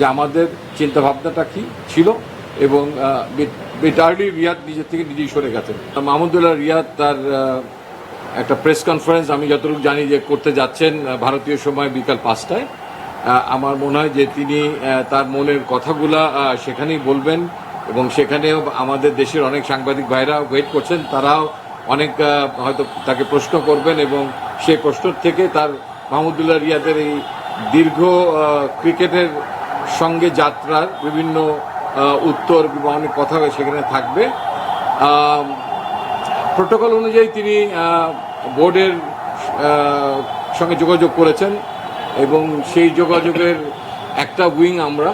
যে আমাদের চিন্তাভাবনাটা কী ছিল এবং বেটারলি রিয়াদ নিজের থেকে নিজেই সরে গেছেন। মাহমুদুল্লাহ রিয়াদ তার একটা প্রেস কনফারেন্স আমি যতটুকু জানি যে করতে যাচ্ছেন ভারতীয় সময় বিকাল 5টায়। আমার মনে হয় যে তিনি তার মনের কথাগুলা সেখানেই বলবেন এবং সেখানেও আমাদের দেশের অনেক সাংবাদিক ভাইরা ওয়েট করছেন, তারাও অনেক হয়তো তাকে প্রশ্ন করবেন এবং সেই প্রশ্ন থেকে তার মাহমুদুল্লাহ রিয়াদের এই দীর্ঘ ক্রিকেটের সঙ্গে যাত্রার বিভিন্ন উত্তর বা অনেক কথা সেখানে থাকবে। প্রোটোকল অনুযায়ী তিনি বোর্ডের সঙ্গে যোগাযোগ করেছেন এবং সেই যোগাযোগের একটা উইং আমরা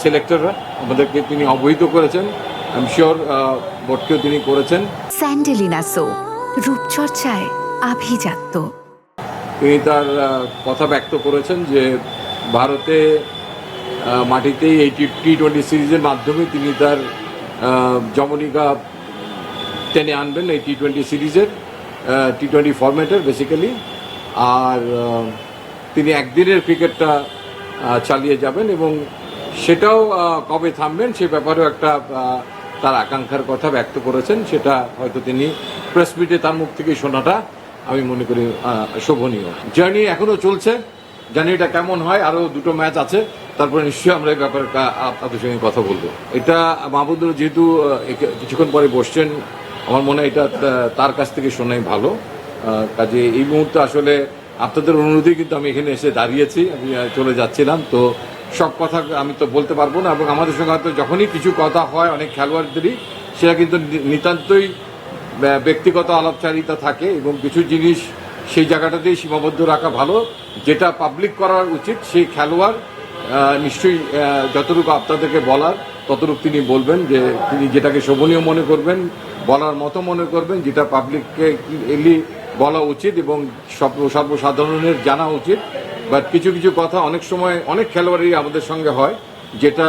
সিলেক্টররা আমাদেরকে তিনি অবহিত করেছেন। আমি শিওর বোর্ডকেও তিনি করেছেন। স্যান্ডেলিনা সো রূপচর্চায় আভিজাত্য। তিনি তার কথা ব্যক্ত করেছেন যে ভারতে মাটিতেই এই টি-20 সিরিজের মাধ্যমে তিনি তার জমনিকা টেনে আনবেন এই টি-20 সিরিজের টি-20 ফরম্যাটের বেসিক্যালি। আর তিনি একদিনের ক্রিকেটটা চালিয়ে যাবেন এবং সেটাও কবে থামবেন সে ব্যাপারেও একটা তার আকাঙ্ক্ষার কথা ব্যক্ত করেছেন। সেটা হয়তো তিনি প্রেস মিটে তার মুখ থেকে শোনাটা আমি মনে করি শোভনীয়। জার্নি এখনও চলছে, জার্নিটা কেমন হয়, আরও দুটো ম্যাচ আছে, তারপরে নিশ্চয়ই আমরা এই ব্যাপারে আপনাদের সঙ্গে কথা বলবো। এটা মাহমুদুল্লাহ যেহেতু কিছুক্ষণ পরে বসছেন, আমার মনে হয় এটা তার কাছ থেকে শোনাই ভালো। কাজে এই মুহূর্তে আসলে আপনাদের অনুরোধেই কিন্তু আমি এখানে এসে দাঁড়িয়েছি, আমি চলে যাচ্ছিলাম, তো সব কথা আমি তো বলতে পারবো না এবং আমাদের সঙ্গে হয়তো যখনই কিছু কথা হয় অনেক খেলোয়াড়দেরই সেটা কিন্তু নিতান্তই ব্যক্তিগত আলাপচারিতা থাকে এবং কিছু জিনিস সেই জায়গাটাতেই সীমাবদ্ধ রাখা ভালো। যেটা পাবলিক করা উচিত সেই খেলোয়াড় নিশ্চয়ই যতটুকু আপনাদেরকে বলার ততটুকু তিনি বলবেন, যে তিনি যেটাকে শোভনীয় মনে করবেন, বলার মতো মনে করবেন, যেটা পাবলিককে এলি বলা উচিত এবং সর্বসাধারণের জানা উচিত। বাট কিছু কিছু কথা অনেক সময় অনেক খেলোয়াড়ই আমাদের সঙ্গে হয় যেটা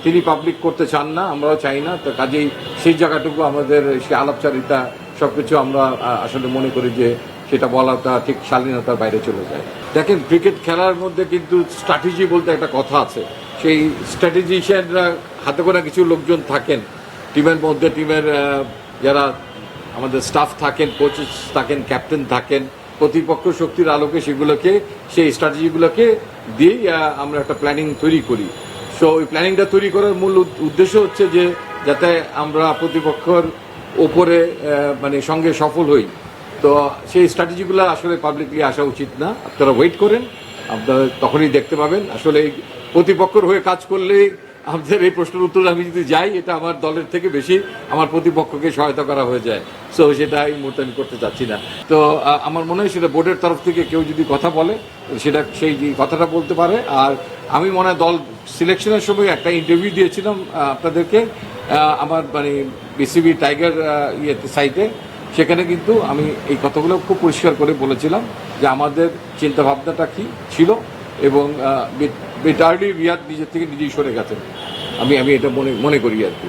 তিনি পাবলিক করতে চান না, আমরাও চাই না। তো কাজেই সেই জায়গাটুকু আমাদের সেই আলাপচারিতা সবকিছু আমরা আসলে মনে করি যে সেটা বলাটা ঠিক শালীনতার বাইরে চলে যায়। দেখেন, ক্রিকেট খেলার মধ্যে কিন্তু স্ট্র্যাটেজি বলতে একটা কথা আছে। সেই স্ট্র্যাটেজিশিয়ানরা হাতে গোনা কিছু লোকজন থাকেন টিমের মধ্যে, টিমের যারা আমাদের স্টাফ থাকেন, কোচেস থাকেন, ক্যাপ্টেন থাকেন, প্রতিপক্ষ শক্তির আলোকে সেগুলোকে সেই স্ট্র্যাটেজিগুলোকে দিয়েই আমরা একটা প্ল্যানিং তৈরি করি। সো ওই প্ল্যানিংটা তৈরি করার মূল উদ্দেশ্য হচ্ছে যে যাতে আমরা প্রতিপক্ষর ওপরে মানে সঙ্গে সফল হই। তো সেই স্ট্র্যাটেজিগুলো আসলে পাবলিকলি আসা উচিত না। আপনারা ওয়েট করেন, আপনারা তখনই দেখতে পাবেন। আসলে প্রতিপক্ষর হয়ে কাজ করলেই আমাদের এই প্রশ্নের উত্তর আমি যদি যাই, এটা আমার দলের থেকে বেশি আমার প্রতিপক্ষকে সহায়তা করা হয়ে যায়। সো সেটা এই মুহূর্তে আমি করতে চাচ্ছি না। তো আমার মনে হয় সেটা বোর্ডের তরফ থেকে কেউ যদি কথা বলে সেটা সেই কথাটা বলতে পারে। আর আমি মনে হয় দল সিলেকশনের সময় একটা ইন্টারভিউ দিয়েছিলাম আপনাদেরকে আমার মানে বিসিবি টাইগার সাইটে, সেখানে কিন্তু আমি এই কথাগুলো খুব পরিষ্কার করে বলেছিলাম যে আমাদের চিন্তাভাবনাটা কী ছিল এবং বেটারলি রিয়াদ নিজের থেকে নিজেই সরে গেছেন। আমি এটা মনে করি আর কি।